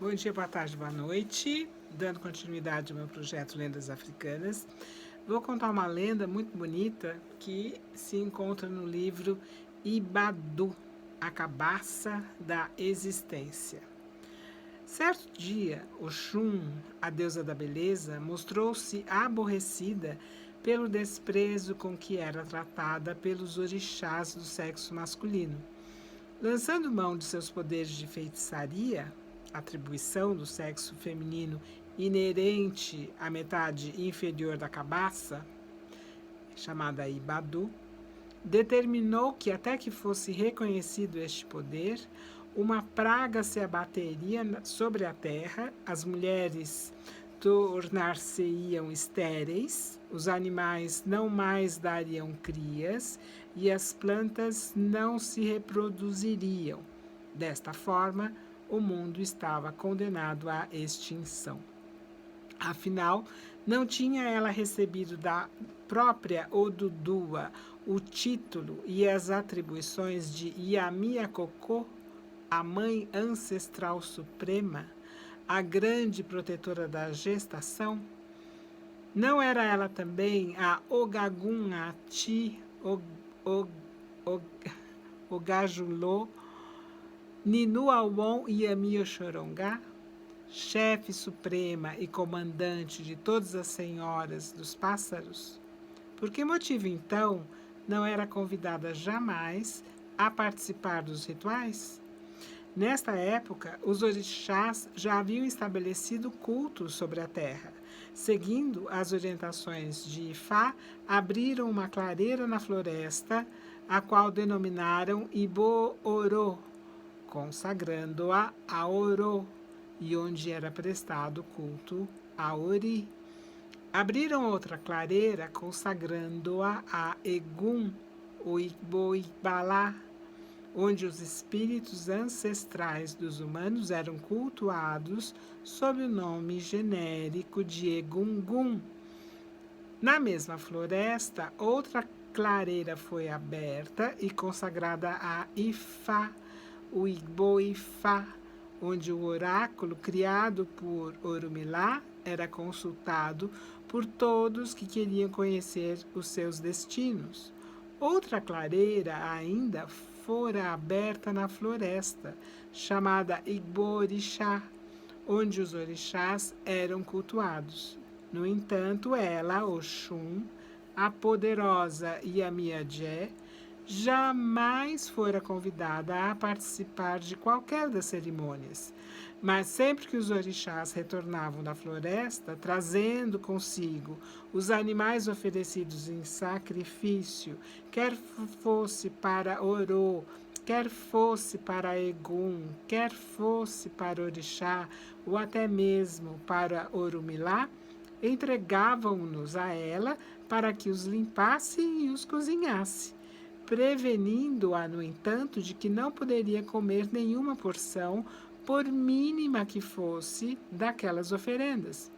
Bom dia, boa tarde, boa noite. Dando continuidade ao meu projeto Lendas Africanas, vou contar uma lenda muito bonita que se encontra no livro Ibadu, a cabaça da existência. Certo dia, Oxum, a deusa da beleza, mostrou-se aborrecida pelo desprezo com que era tratada pelos orixás do sexo masculino. Lançando mão de seus poderes de feitiçaria, atribuição do sexo feminino inerente à metade inferior da cabaça, chamada Ibadu, determinou que, até que fosse reconhecido este poder, uma praga se abateria sobre a terra, as mulheres tornar-se-iam estéreis, os animais não mais dariam crias e as plantas não se reproduziriam. Desta forma, o mundo estava condenado à extinção. Afinal, não tinha ela recebido da própria Odudua o título e as atribuições de Yamiakoko, a mãe ancestral suprema, a grande protetora da gestação? Não era ela também a Ogagunati Ogajulô, Ninuawon Yamioxorongá, chefe suprema e comandante de todas as senhoras dos pássaros? Por que motivo, então, não era convidada jamais a participar dos rituais? Nesta época, os orixás já haviam estabelecido cultos sobre a terra. Seguindo as orientações de Ifá, abriram uma clareira na floresta, a qual denominaram Ibo-Orô, consagrando-a a Orô, e onde era prestado culto a Ori. Abriram outra clareira, consagrando-a a Egum, o Iboibalá, onde os espíritos ancestrais dos humanos eram cultuados sob o nome genérico de Egungun. Na mesma floresta, outra clareira foi aberta e consagrada a Ifá, o Iboifá, onde o oráculo criado por Orumilá era consultado por todos que queriam conhecer os seus destinos. Outra clareira ainda fora aberta na floresta, chamada Igbo-orixá, onde os orixás eram cultuados. No entanto, ela, Oxum, a poderosa Yamiadjé, jamais fora convidada a participar de qualquer das cerimônias. Mas sempre que os orixás retornavam da floresta, trazendo consigo os animais oferecidos em sacrifício, quer fosse para Orô, quer fosse para Egum, quer fosse para Orixá, ou até mesmo para Orumilá, entregavam-nos a ela para que os limpasse e os cozinhasse, prevenindo-a, no entanto, de que não poderia comer nenhuma porção, por mínima que fosse, daquelas oferendas.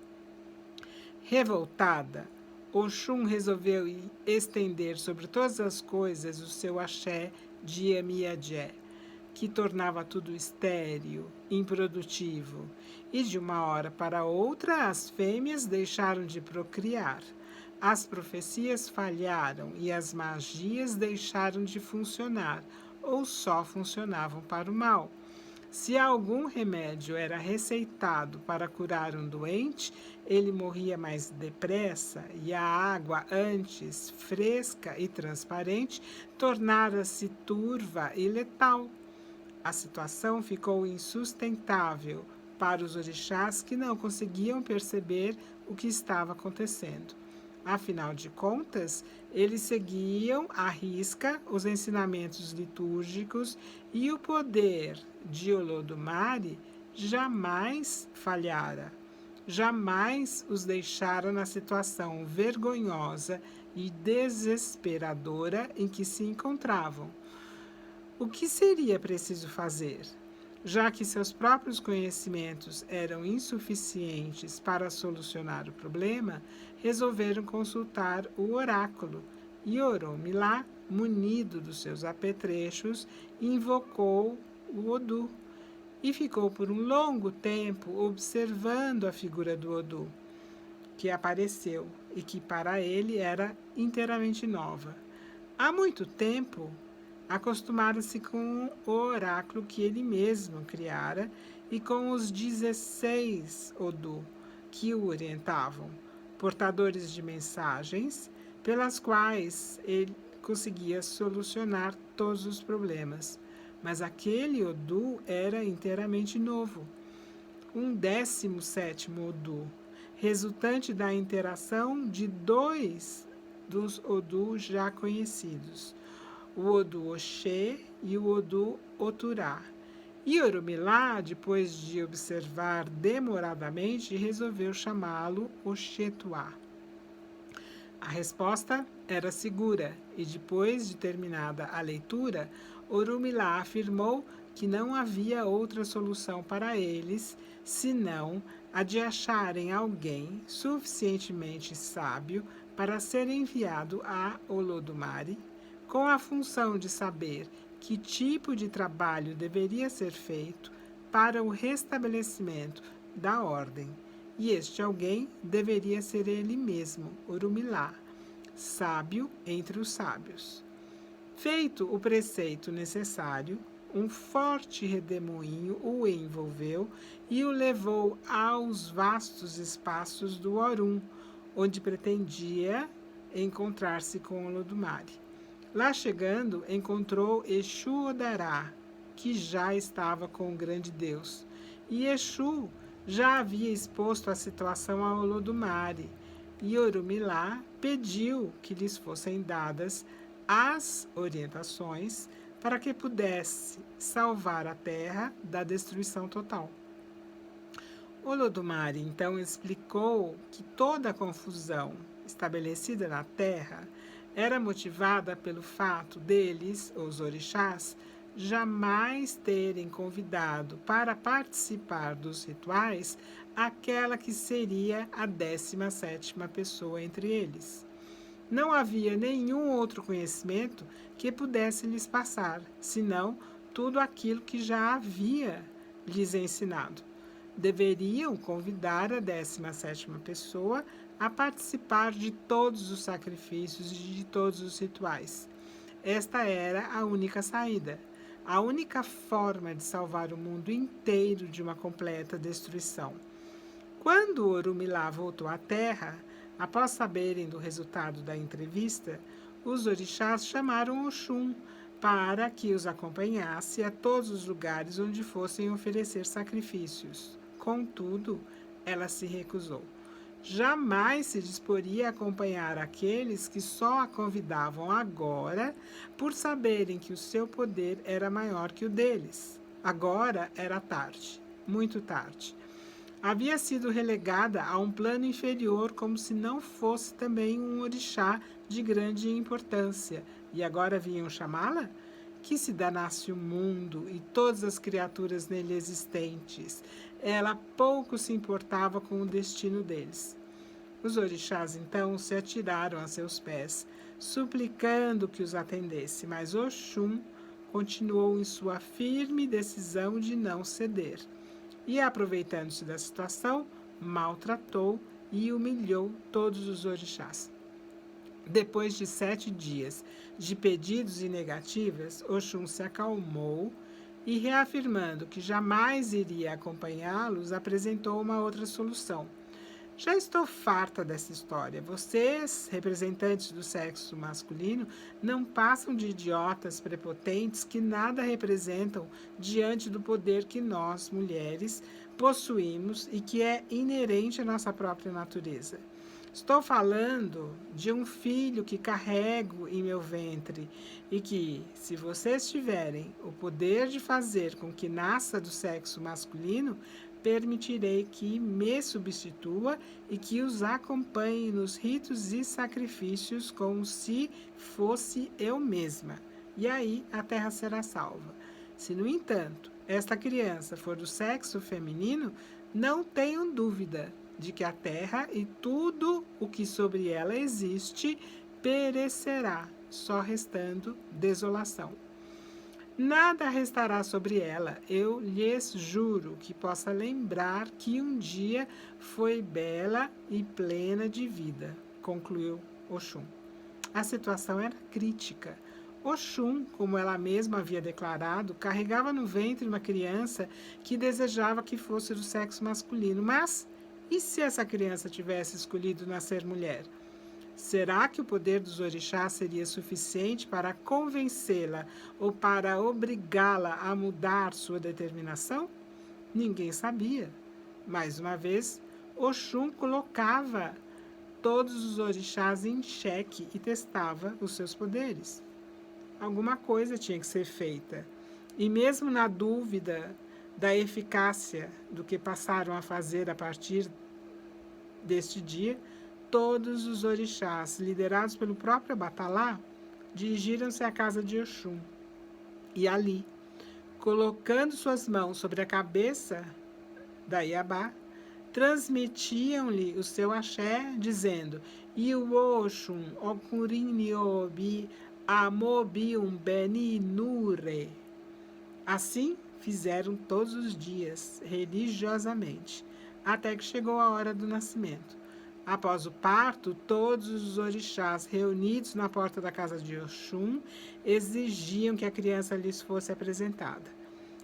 Revoltada, Oxum resolveu estender sobre todas as coisas o seu axé de Yamiadjé, que tornava tudo estéril, improdutivo, e de uma hora para outra as fêmeas deixaram de procriar. As profecias falharam e as magias deixaram de funcionar, ou só funcionavam para o mal. Se algum remédio era receitado para curar um doente, ele morria mais depressa e a água, antes fresca e transparente, tornara-se turva e letal. A situação ficou insustentável para os orixás, que não conseguiam perceber o que estava acontecendo. Afinal de contas, eles seguiam à risca os ensinamentos litúrgicos e o poder de Olodumare jamais falhara. Jamais os deixaram na situação vergonhosa e desesperadora em que se encontravam. O que seria preciso fazer? Já que seus próprios conhecimentos eram insuficientes para solucionar o problema, resolveram consultar o oráculo, e Oromilá, munido dos seus apetrechos, invocou o Odu. e ficou por um longo tempo observando a figura do Odu, que apareceu e que para ele era inteiramente nova. Há muito tempo, acostumara-se com o oráculo que ele mesmo criara e com os 16 Odu que o orientavam, portadores de mensagens pelas quais ele conseguia solucionar todos os problemas. Mas aquele Odu era inteiramente novo, um 17º Odu, resultante da interação de dois dos Odu já conhecidos, o Odu Oxê e o Odu Oturá. E Orumilá, depois de observar demoradamente, resolveu chamá-lo Oxetuá. A resposta era segura e, depois de terminada a leitura, Orumilá afirmou que não havia outra solução para eles senão a de acharem alguém suficientemente sábio para ser enviado a Olodumare, com a função de saber que tipo de trabalho deveria ser feito para o restabelecimento da ordem. E este alguém deveria ser ele mesmo, Orumilá, sábio entre os sábios. Feito o preceito necessário, um forte redemoinho o envolveu e o levou aos vastos espaços do Orum, onde pretendia encontrar-se com Olodumare. Lá chegando, encontrou Exu Odará, que já estava com o grande Deus. E Exu já havia exposto a situação a Olodumare, e Orumilá pediu que lhes fossem dadas as orientações para que pudesse salvar a terra da destruição total. Olodumare então explicou que toda a confusão estabelecida na terra era motivada pelo fato deles, os orixás, jamais terem convidado para participar dos rituais aquela que seria a 17ª pessoa entre eles. Não havia nenhum outro conhecimento que pudesse lhes passar, senão tudo aquilo que já havia lhes ensinado. Deveriam convidar a 17ª pessoa a participar de todos os sacrifícios e de todos os rituais. Esta era a única saída, a única forma de salvar o mundo inteiro de uma completa destruição. Quando Orumilá voltou à Terra, após saberem do resultado da entrevista, os orixás chamaram Oxum para que os acompanhasse a todos os lugares onde fossem oferecer sacrifícios. Contudo, ela se recusou. Jamais se disporia a acompanhar aqueles que só a convidavam agora por saberem que o seu poder era maior que o deles. Agora era tarde, muito tarde. Havia sido relegada a um plano inferior como se não fosse também um orixá de grande importância. E agora vinham chamá-la? Que se danasse o mundo e todas as criaturas nele existentes. Ela pouco se importava com o destino deles. Os orixás então se atiraram a seus pés, suplicando que os atendesse, mas Oxum continuou em sua firme decisão de não ceder. E, aproveitando-se da situação, maltratou e humilhou todos os orixás. Depois de 7 dias de pedidos e negativas, Oxum se acalmou e, reafirmando que jamais iria acompanhá-los, apresentou uma outra solução. Já estou farta dessa história. Vocês, representantes do sexo masculino, não passam de idiotas prepotentes que nada representam diante do poder que nós, mulheres, possuímos e que é inerente à nossa própria natureza. Estou falando de um filho que carrego em meu ventre e que, se vocês tiverem o poder de fazer com que nasça do sexo masculino, permitirei que me substitua e que os acompanhe nos ritos e sacrifícios como se fosse eu mesma. E aí a terra será salva. Se, no entanto, esta criança for do sexo feminino, não tenham dúvida de que a terra e tudo o que sobre ela existe perecerá, só restando desolação. Nada restará sobre ela. Eu lhes juro que possa lembrar que um dia foi bela e plena de vida, concluiu Oxum. A situação era crítica. Oxum, como ela mesma havia declarado, carregava no ventre uma criança que desejava que fosse do sexo masculino. Mas e se essa criança tivesse escolhido nascer mulher? Será que o poder dos orixás seria suficiente para convencê-la ou para obrigá-la a mudar sua determinação? Ninguém sabia. Mais uma vez, Oxum colocava todos os orixás em xeque e testava os seus poderes. Alguma coisa tinha que ser feita. E mesmo na dúvida da eficácia do que passaram a fazer a partir deste dia, todos os orixás, liderados pelo próprio Abatalá, dirigiram-se à casa de Oxum. E ali, colocando suas mãos sobre a cabeça da Iabá, transmitiam-lhe o seu axé, dizendo: Iwoxum okuriniobi amobium beninure. Assim fizeram todos os dias, religiosamente, até que chegou a hora do nascimento. Após o parto, todos os orixás reunidos na porta da casa de Oxum exigiam que a criança lhes fosse apresentada.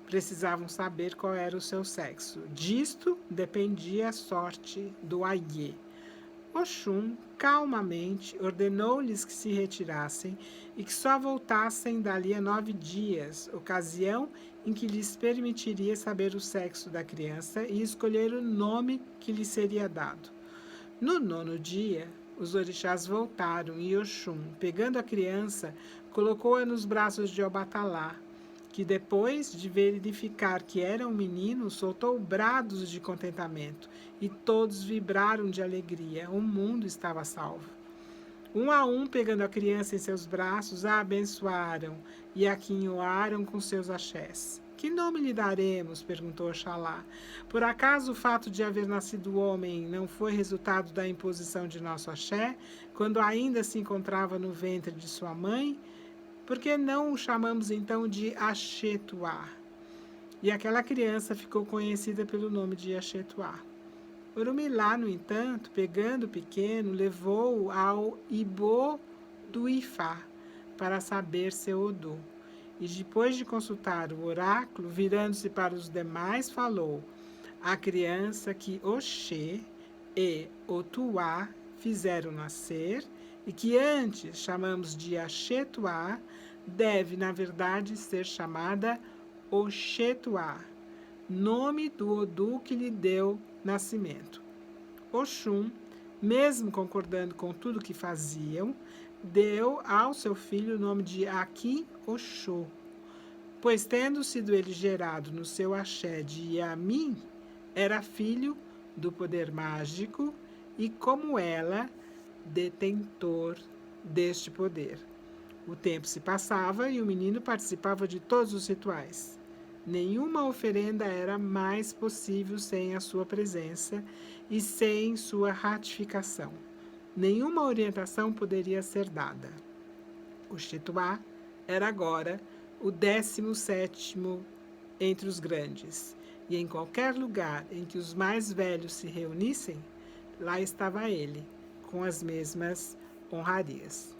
Precisavam saber qual era o seu sexo. Disto dependia a sorte do Aie. Oxum calmamente ordenou-lhes que se retirassem e que só voltassem dali a 9 dias, ocasião em que lhes permitiria saber o sexo da criança e escolher o nome que lhe seria dado. No 9º dia, os orixás voltaram e Oxum, pegando a criança, colocou-a nos braços de Obatalá, que depois de verificar que era um menino, soltou brados de contentamento e todos vibraram de alegria. O mundo estava salvo. Um a um, pegando a criança em seus braços, a abençoaram e a quinhoaram com seus axés. Que nome lhe daremos? Perguntou Oxalá. Por acaso o fato de haver nascido homem não foi resultado da imposição de nosso axé, quando ainda se encontrava no ventre de sua mãe? Por que não o chamamos então de Axetuá? E aquela criança ficou conhecida pelo nome de Axetuá. Orumilá, no entanto, pegando o pequeno, levou-o ao Ibô do Ifá para saber seu odor. E depois de consultar o oráculo, virando-se para os demais, falou: a criança que Oxê e Otuá fizeram nascer e que antes chamamos de Axetuá, deve, na verdade, ser chamada Oxetuá, nome do Odu que lhe deu nascimento. Oxum, mesmo concordando com tudo que faziam, deu ao seu filho o nome de Aquim Oxô, pois tendo sido ele gerado no seu axé de Yamin, era filho do poder mágico e, como ela, detentor deste poder. O tempo se passava e o menino participava de todos os rituais. Nenhuma oferenda era mais possível sem a sua presença e sem sua ratificação. Nenhuma orientação poderia ser dada. O Xetuá era agora o 17º entre os grandes, e em qualquer lugar em que os mais velhos se reunissem, lá estava ele, com as mesmas honrarias.